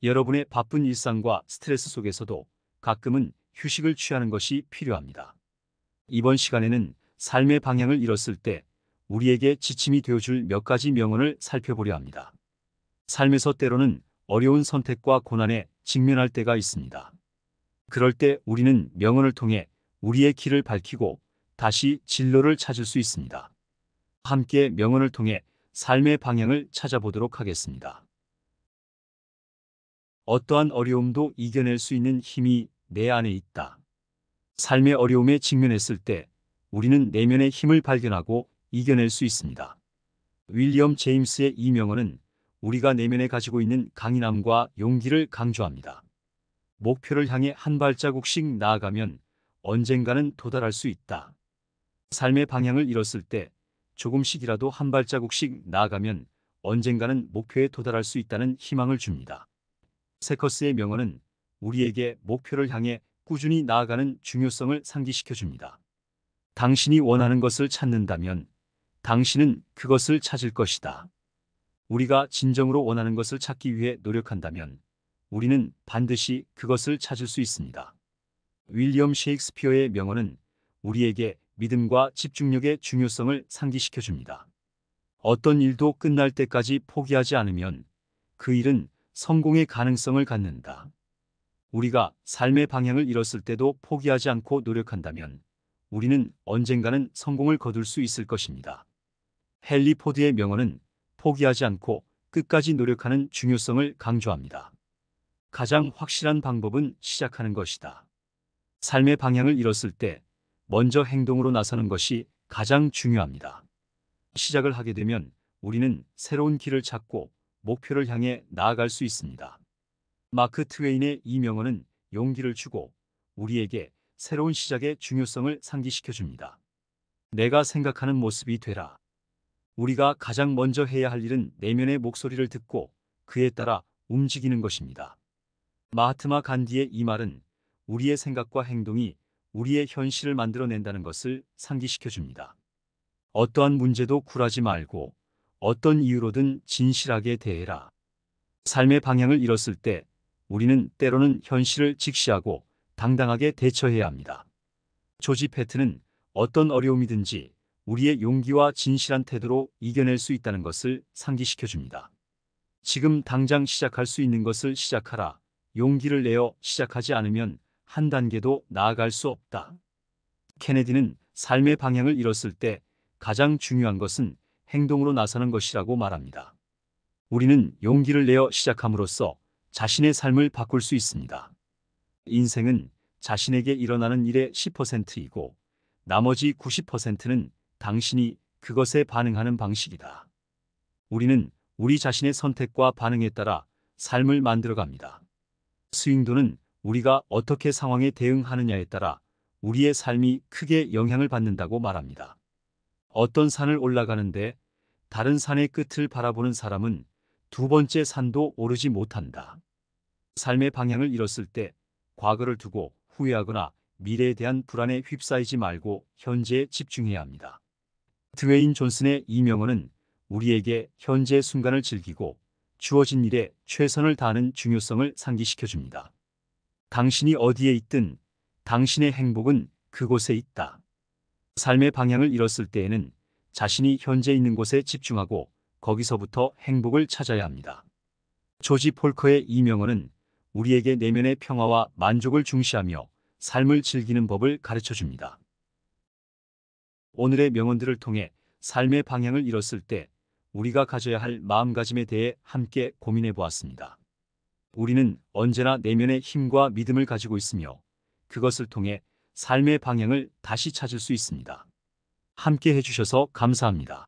여러분의 바쁜 일상과 스트레스 속에서도 가끔은 휴식을 취하는 것이 필요합니다. 이번 시간에는 삶의 방향을 잃었을 때 우리에게 지침이 되어줄 몇 가지 명언을 살펴보려 합니다. 삶에서 때로는 어려운 선택과 고난에 직면할 때가 있습니다. 그럴 때 우리는 명언을 통해 우리의 길을 밝히고 다시 진로를 찾을 수 있습니다. 함께 명언을 통해 삶의 방향을 찾아보도록 하겠습니다. 어떠한 어려움도 이겨낼 수 있는 힘이 내 안에 있다. 삶의 어려움에 직면했을 때 우리는 내면의 힘을 발견하고 이겨낼 수 있습니다. 윌리엄 제임스의 이 명언은 우리가 내면에 가지고 있는 강인함과 용기를 강조합니다. 목표를 향해 한 발자국씩 나아가면 언젠가는 도달할 수 있다. 삶의 방향을 잃었을 때 조금씩이라도 한 발자국씩 나아가면 언젠가는 목표에 도달할 수 있다는 희망을 줍니다. 세커스의 명언은 우리에게 목표를 향해 꾸준히 나아가는 중요성을 상기시켜 줍니다. 당신이 원하는 것을 찾는다면 당신은 그것을 찾을 것이다. 우리가 진정으로 원하는 것을 찾기 위해 노력한다면 우리는 반드시 그것을 찾을 수 있습니다. 윌리엄 셰익스피어의 명언은 우리에게 믿음과 집중력의 중요성을 상기시켜 줍니다. 어떤 일도 끝날 때까지 포기하지 않으면 그 일은 성공의 가능성을 갖는다. 우리가 삶의 방향을 잃었을 때도 포기하지 않고 노력한다면 우리는 언젠가는 성공을 거둘 수 있을 것입니다. 헨리 포드의 명언은 포기하지 않고 끝까지 노력하는 중요성을 강조합니다. 가장 확실한 방법은 시작하는 것이다. 삶의 방향을 잃었을 때 먼저 행동으로 나서는 것이 가장 중요합니다. 시작을 하게 되면 우리는 새로운 길을 찾고 목표를 향해 나아갈 수 있습니다. 마크 트웨인의 이 명언은 용기를 주고 우리에게 새로운 시작의 중요성을 상기시켜 줍니다. 내가 생각하는 모습이 되라. 우리가 가장 먼저 해야 할 일은 내면의 목소리를 듣고 그에 따라 움직이는 것입니다. 마하트마 간디의 이 말은 우리의 생각과 행동이 우리의 현실을 만들어낸다는 것을 상기시켜 줍니다. 어떠한 문제도 굴하지 말고 어떤 이유로든 진실하게 대해라. 삶의 방향을 잃었을 때 우리는 때로는 현실을 직시하고 당당하게 대처해야 합니다. 조지 패트는 어떤 어려움이든지 우리의 용기와 진실한 태도로 이겨낼 수 있다는 것을 상기시켜 줍니다. 지금 당장 시작할 수 있는 것을 시작하라. 용기를 내어 시작하지 않으면 한 단계도 나아갈 수 없다. 케네디는 삶의 방향을 잃었을 때 가장 중요한 것은 행동으로 나서는 것이라고 말합니다. 우리는 용기를 내어 시작함으로써 자신의 삶을 바꿀 수 있습니다. 인생은 자신에게 일어나는 일의 10%이고 나머지 90%는 당신이 그것에 반응하는 방식이다. 우리는 우리 자신의 선택과 반응에 따라 삶을 만들어갑니다. 스윙도는 우리가 어떻게 상황에 대응하느냐에 따라 우리의 삶이 크게 영향을 받는다고 말합니다. 어떤 산을 올라가는데 다른 산의 끝을 바라보는 사람은 두 번째 산도 오르지 못한다. 삶의 방향을 잃었을 때 과거를 두고 후회하거나 미래에 대한 불안에 휩싸이지 말고 현재에 집중해야 합니다. 드웨인 존슨의 이 명언은 우리에게 현재의 순간을 즐기고 주어진 일에 최선을 다하는 중요성을 상기시켜 줍니다. 당신이 어디에 있든 당신의 행복은 그곳에 있다. 삶의 방향을 잃었을 때에는 자신이 현재 있는 곳에 집중하고 거기서부터 행복을 찾아야 합니다. 조지 폴커의 이 명언은 우리에게 내면의 평화와 만족을 중시하며 삶을 즐기는 법을 가르쳐 줍니다. 오늘의 명언들을 통해 삶의 방향을 잃었을 때 우리가 가져야 할 마음가짐에 대해 함께 고민해 보았습니다. 우리는 언제나 내면의 힘과 믿음을 가지고 있으며 그것을 통해 삶의 방향을 다시 찾을 수 있습니다. 함께 해주셔서 감사합니다.